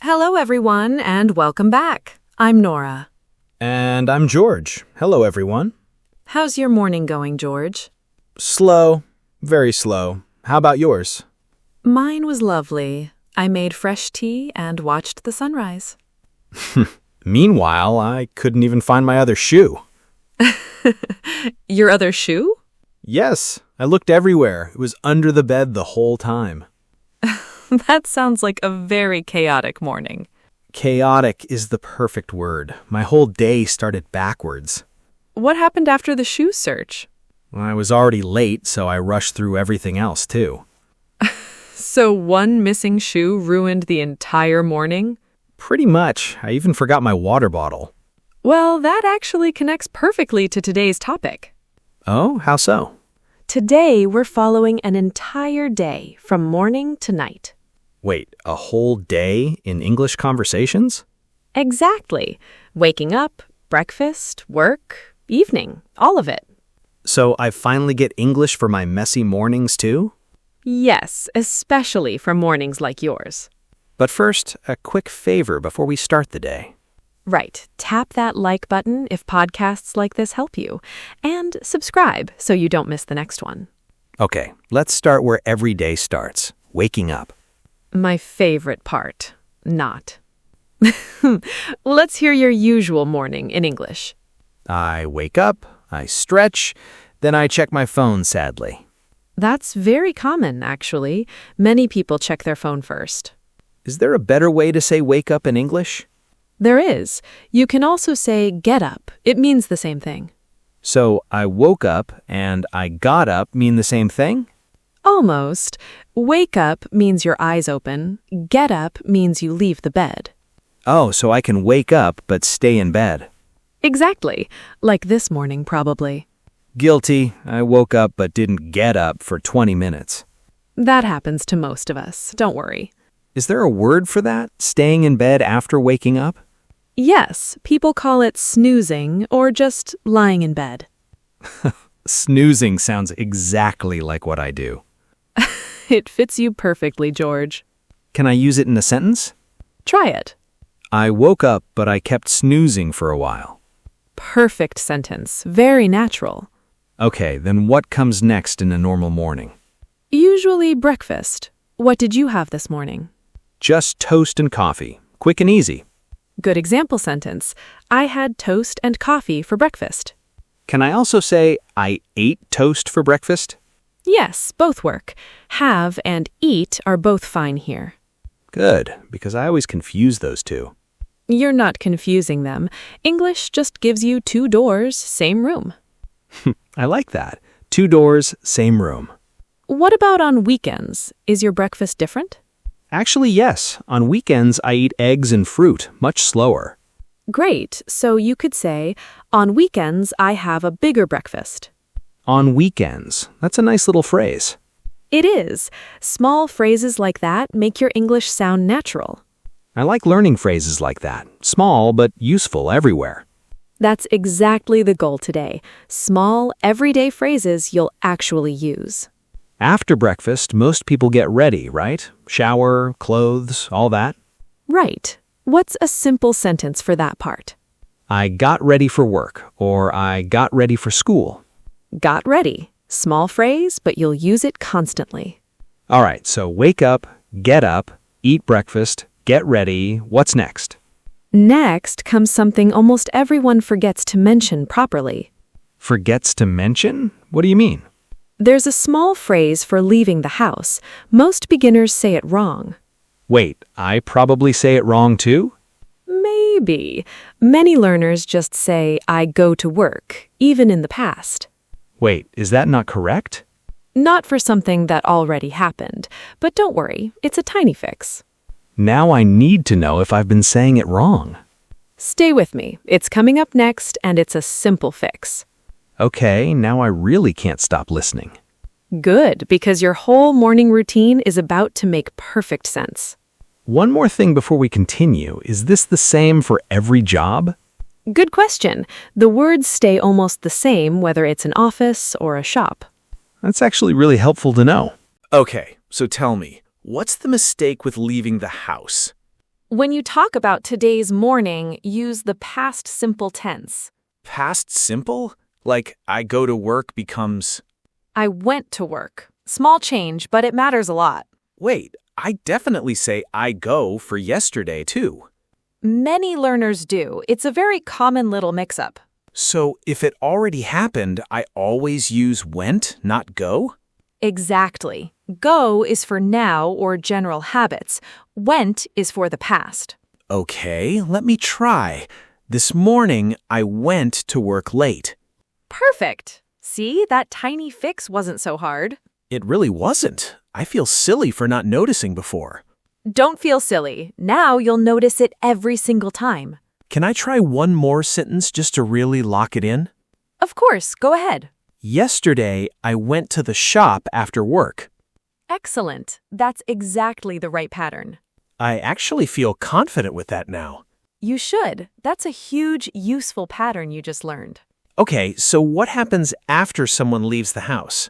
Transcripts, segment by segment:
Hello, everyone, and welcome back. I'm Nora. And I'm George. Hello, everyone. How's your morning going, George? Slow. Very slow. How about yours? Mine was lovely. I made fresh tea and watched the sunrise. Meanwhile, I couldn't even find my other shoe. Your other shoe? Yes, I looked everywhere. It was under the bed the whole time. That sounds like a very chaotic morning. Chaotic is the perfect word. My whole day started backwards. What happened after the shoe search? I was already late, so I rushed through everything else, too. So one missing shoe ruined the entire morning? Pretty much. I even forgot my water bottle. Well, that actually connects perfectly to today's topic. Oh, how so? Today, we're following an entire day from morning to night. Wait, a whole day in English conversations? Exactly. Waking up, breakfast, work, evening, all of it. So I finally get English for my messy mornings, too? Yes, especially for mornings like yours. But first, a quick favor before we start the day. Right. Tap that like button if podcasts like this help you. And subscribe so you don't miss the next one. Okay, let's start where every day starts, waking up. My favorite part. Not. Let's hear your usual morning in English. I wake up, I stretch, then I check my phone, sadly. That's very common, actually. Many people check their phone first. Is there a better way to say wake up in English? There is. You can also say get up. It means the same thing. So I woke up and I got up mean the same thing? Almost. Wake up means your eyes open. Get up means you leave the bed. Oh, so I can wake up but stay in bed. Exactly. Like this morning, probably. Guilty. I woke up but didn't get up for 20 minutes. That happens to most of us. Don't worry. Is there a word for that? Staying in bed after waking up? Yes, people call it snoozing or just lying in bed. Snoozing sounds exactly like what I do. It fits you perfectly, George. Can I use it in a sentence? Try it. I woke up, but I kept snoozing for a while. Perfect sentence. Very natural. Okay, then what comes next in a normal morning? Usually breakfast. What did you have this morning? Just toast and coffee. Quick and easy. Good example sentence. I had toast and coffee for breakfast. Can I also say I ate toast for breakfast? Yes, both work. Have and eat are both fine here. Good, because I always confuse those two. You're not confusing them. English just gives you 2 doors, same room. I like that. 2 doors, same room. What about on weekends? Is your breakfast different? Actually, yes. On weekends, I eat eggs and fruit, much slower. Great. So you could say, on weekends, I have a bigger breakfast. On weekends. That's a nice little phrase. It is. Small phrases like that make your English sound natural. I like learning phrases like that. Small, but useful everywhere. That's exactly the goal today. Small, everyday phrases you'll actually use. After breakfast, most people get ready, right? Shower, clothes, all that. Right. What's a simple sentence for that part? I got ready for work, or I got ready for school. Got ready. Small phrase, but you'll use it constantly. All right, so wake up, get up, eat breakfast, get ready. What's next? Next comes something almost everyone forgets to mention properly. Forgets to mention? What do you mean? There's a small phrase for leaving the house. Most beginners say it wrong. Wait, I probably say it wrong too? Maybe. Many learners just say, I go to work, even in the past. Wait, is that not correct? Not for something that already happened, but don't worry, it's a tiny fix. Now I need to know if I've been saying it wrong. Stay with me. It's coming up next, and it's a simple fix. Okay, now I really can't stop listening. Good, because your whole morning routine is about to make perfect sense. One more thing before we continue. Is this the same for every job? Good question. The words stay almost the same whether it's an office or a shop. That's actually really helpful to know. Okay, so tell me, what's the mistake with leaving the house? When you talk about today's morning, use the past simple tense. Past simple? Like I go to work becomes... I went to work. Small change, but it matters a lot. Wait, I definitely say I go for yesterday too. Many learners do. It's a very common little mix-up. So if it already happened, I always use went, not go? Exactly. Go is for now or general habits. Went is for the past. Okay, let me try. This morning, I went to work late. Perfect. See, that tiny fix wasn't so hard. It really wasn't. I feel silly for not noticing before. Don't feel silly. Now you'll notice it every single time. Can I try one more sentence just to really lock it in? Of course, go ahead. Yesterday, I went to the shop after work. Excellent. That's exactly the right pattern. I actually feel confident with that now. You should. That's a huge, useful pattern you just learned. Okay, so what happens after someone leaves the house?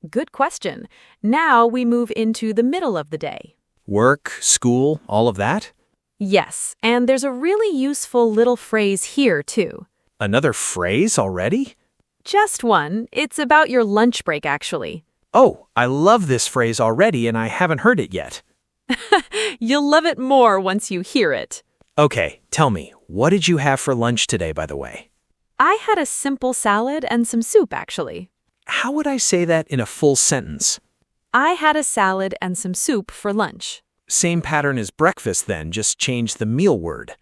Good question. Now we move into the middle of the day. Work, school, all of that? Yes, and there's a really useful little phrase here, too. Another phrase already? Just one. It's about your lunch break, actually. Oh, I love this phrase already and I haven't heard it yet. You'll love it more once you hear it. Okay, tell me, what did you have for lunch today, by the way? I had a simple salad and some soup, actually. How would I say that in a full sentence? I had a salad and some soup for lunch. Same pattern as breakfast then, just change the meal word.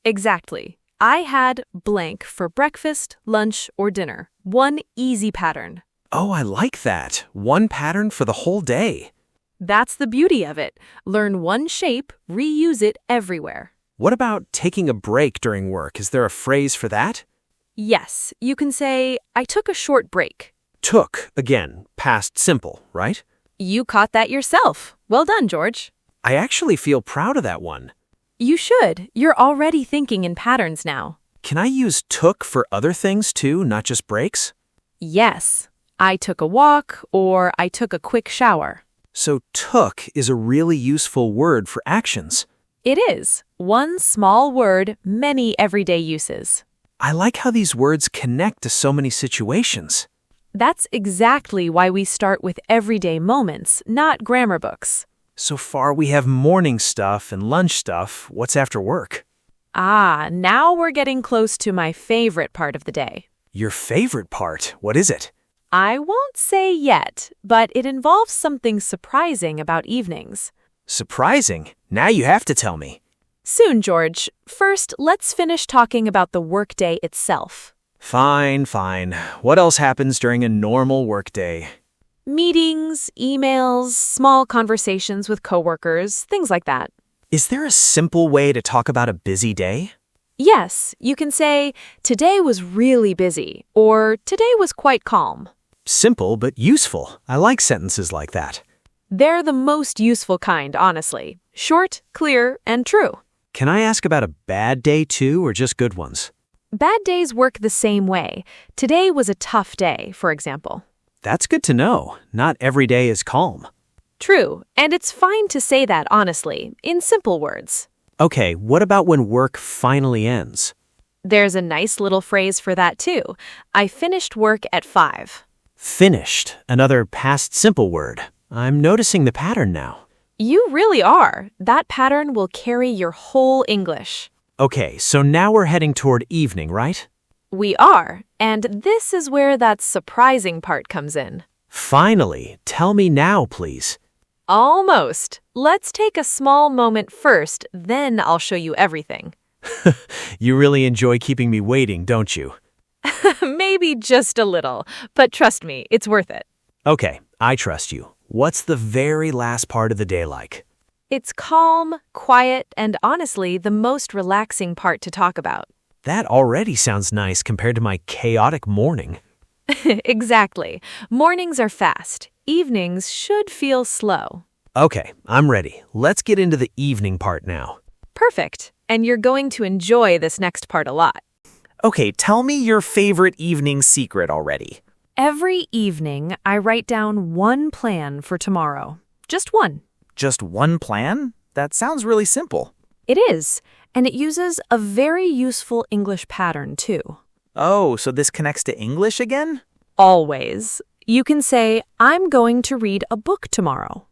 Exactly. I had blank for breakfast, lunch, or dinner. One easy pattern. Oh, I like that. One pattern for the whole day. That's the beauty of it. Learn one shape, reuse it everywhere. What about taking a break during work? Is there a phrase for that? Yes, you can say, I took a short break. Took, again, past simple, right? You caught that yourself. Well done, George. I actually feel proud of that one. You should. You're already thinking in patterns now. Can I use took for other things too, not just breaks? Yes. I took a walk or I took a quick shower. So took is a really useful word for actions. It is. One small word, many everyday uses. I like how these words connect to so many situations. That's exactly why we start with everyday moments, not grammar books. So far we have morning stuff and lunch stuff. What's after work? Ah, now we're getting close to my favorite part of the day. Your favorite part? What is it? I won't say yet, but it involves something surprising about evenings. Surprising? Now you have to tell me. Soon, George. First, let's finish talking about the workday itself. Fine. What else happens during a normal workday? Meetings, emails, small conversations with coworkers, things like that. Is there a simple way to talk about a busy day? Yes, you can say, today was really busy, or today was quite calm. Simple but useful. I like sentences like that. They're the most useful kind, honestly. Short, clear, and true. Can I ask about a bad day too, or just good ones? Bad days work the same way. Today was a tough day, for example. That's good to know. Not every day is calm. True, and it's fine to say that honestly, in simple words. Okay, what about when work finally ends? There's a nice little phrase for that too. I finished work at 5. Finished, another past simple word. I'm noticing the pattern now. You really are. That pattern will carry your whole English. Okay, so now we're heading toward evening, right? We are, and this is where that surprising part comes in. Finally, tell me now, please. Almost. Let's take a small moment first, then I'll show you everything. You really enjoy keeping me waiting, don't you? Maybe just a little, but trust me, it's worth it. Okay, I trust you. What's the very last part of the day like? It's calm, quiet, and honestly, the most relaxing part to talk about. That already sounds nice compared to my chaotic morning. Exactly. Mornings are fast. Evenings should feel slow. Okay, I'm ready. Let's get into the evening part now. Perfect. And you're going to enjoy this next part a lot. Okay, tell me your favorite evening secret already. Every evening, I write down one plan for tomorrow. Just one. Just one plan? That sounds really simple. It is, and it uses a very useful English pattern, too. Oh, so this connects to English again? Always. You can say, I'm going to read a book tomorrow.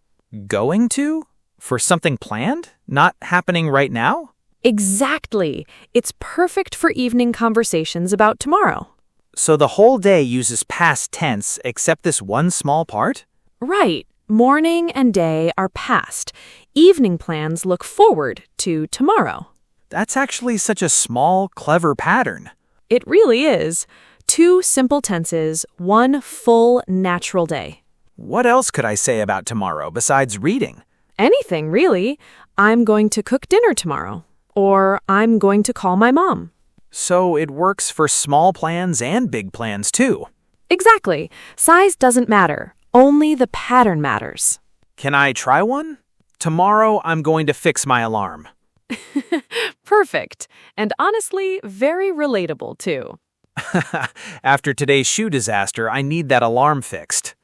Going to? For something planned? Not happening right now? Exactly. It's perfect for evening conversations about tomorrow. So the whole day uses past tense except this one small part? Right. Morning and day are past. Evening plans look forward to tomorrow. That's actually such a small, clever pattern. It really is. 2 simple tenses, 1 full natural day. What else could I say about tomorrow besides reading? Anything, really. I'm going to cook dinner tomorrow. Or I'm going to call my mom. So it works for small plans and big plans too. Exactly. Size doesn't matter. Only the pattern matters. Can I try one? Tomorrow I'm going to fix my alarm. Perfect. And honestly, very relatable, too. After today's shoe disaster, I need that alarm fixed.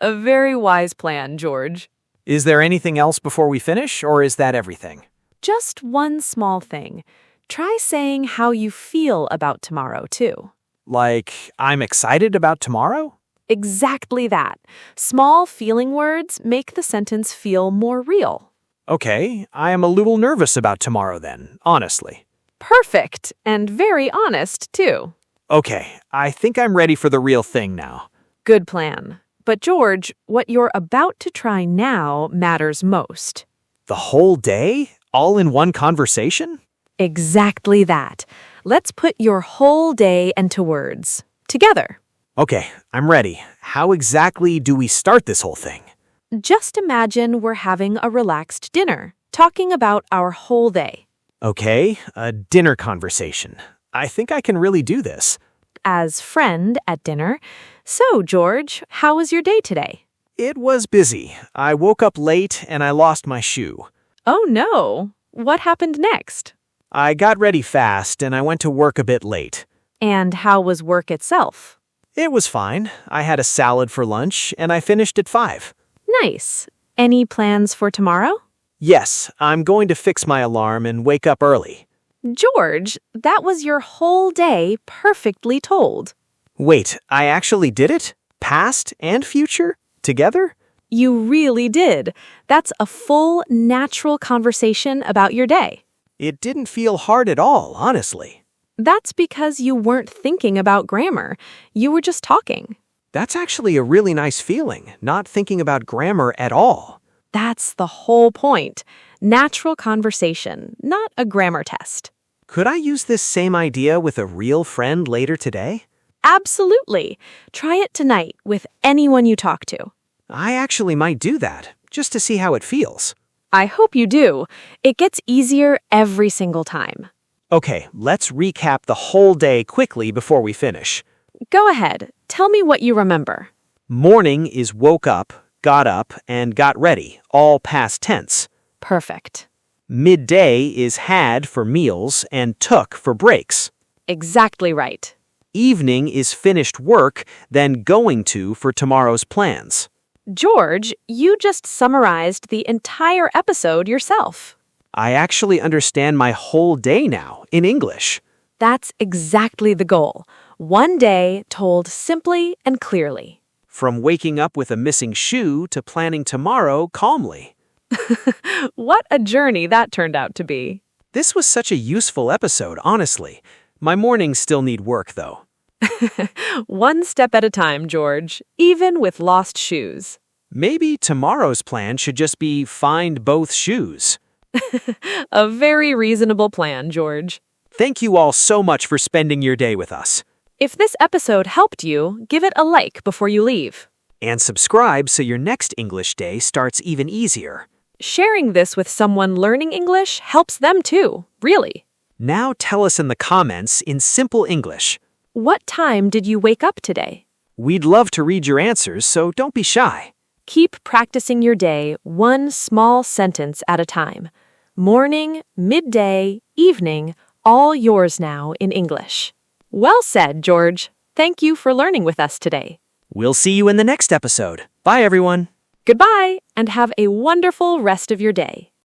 A very wise plan, George. Is there anything else before we finish, or is that everything? Just one small thing. Try saying how you feel about tomorrow, too. Like, I'm excited about tomorrow? Exactly that. Small feeling words make the sentence feel more real. Okay, I am a little nervous about tomorrow then, honestly. Perfect, and very honest, too. Okay, I think I'm ready for the real thing now. Good plan. But George, what you're about to try now matters most. The whole day? All in one conversation? Exactly that. Let's put your whole day into words. Together. Okay, I'm ready. How exactly do we start this whole thing? Just imagine we're having a relaxed dinner, talking about our whole day. Okay, a dinner conversation. I think I can really do this. As friend at dinner. So, George, how was your day today? It was busy. I woke up late and I lost my shoe. Oh no. What happened next? I got ready fast and I went to work a bit late. And how was work itself? It was fine. I had a salad for lunch and I finished at 5. Nice. Any plans for tomorrow? Yes, I'm going to fix my alarm and wake up early. George, that was your whole day perfectly told. Wait, I actually did it? Past and future? Together? You really did. That's a full, natural conversation about your day. It didn't feel hard at all, honestly. That's because you weren't thinking about grammar. You were just talking. That's actually a really nice feeling, not thinking about grammar at all. That's the whole point. Natural conversation, not a grammar test. Could I use this same idea with a real friend later today? Absolutely. Try it tonight with anyone you talk to. I actually might do that, just to see how it feels. I hope you do. It gets easier every single time. Okay, let's recap the whole day quickly before we finish. Go ahead. Tell me what you remember. Morning is woke up, and got ready, all past tense. Perfect. Midday is had for meals and took for breaks. Exactly right. Evening is finished work, then going to for tomorrow's plans. George, you just summarized the entire episode yourself. I actually understand my whole day now in English. That's exactly the goal. One day told simply and clearly. From waking up with a missing shoe to planning tomorrow calmly. What a journey that turned out to be. This was such a useful episode, honestly. My mornings still need work, though. One step at a time, George, even with lost shoes. Maybe tomorrow's plan should just be find both shoes. A very reasonable plan, George. Thank you all so much for spending your day with us. If this episode helped you, give it a like before you leave. And subscribe so your next English day starts even easier. Sharing this with someone learning English helps them too, really. Now tell us in the comments in simple English. What time did you wake up today? We'd love to read your answers, so don't be shy. Keep practicing your day one small sentence at a time. Morning, midday, evening, all yours now in English. Well said, George. Thank you for learning with us today. We'll see you in the next episode. Bye, everyone. Goodbye, and have a wonderful rest of your day.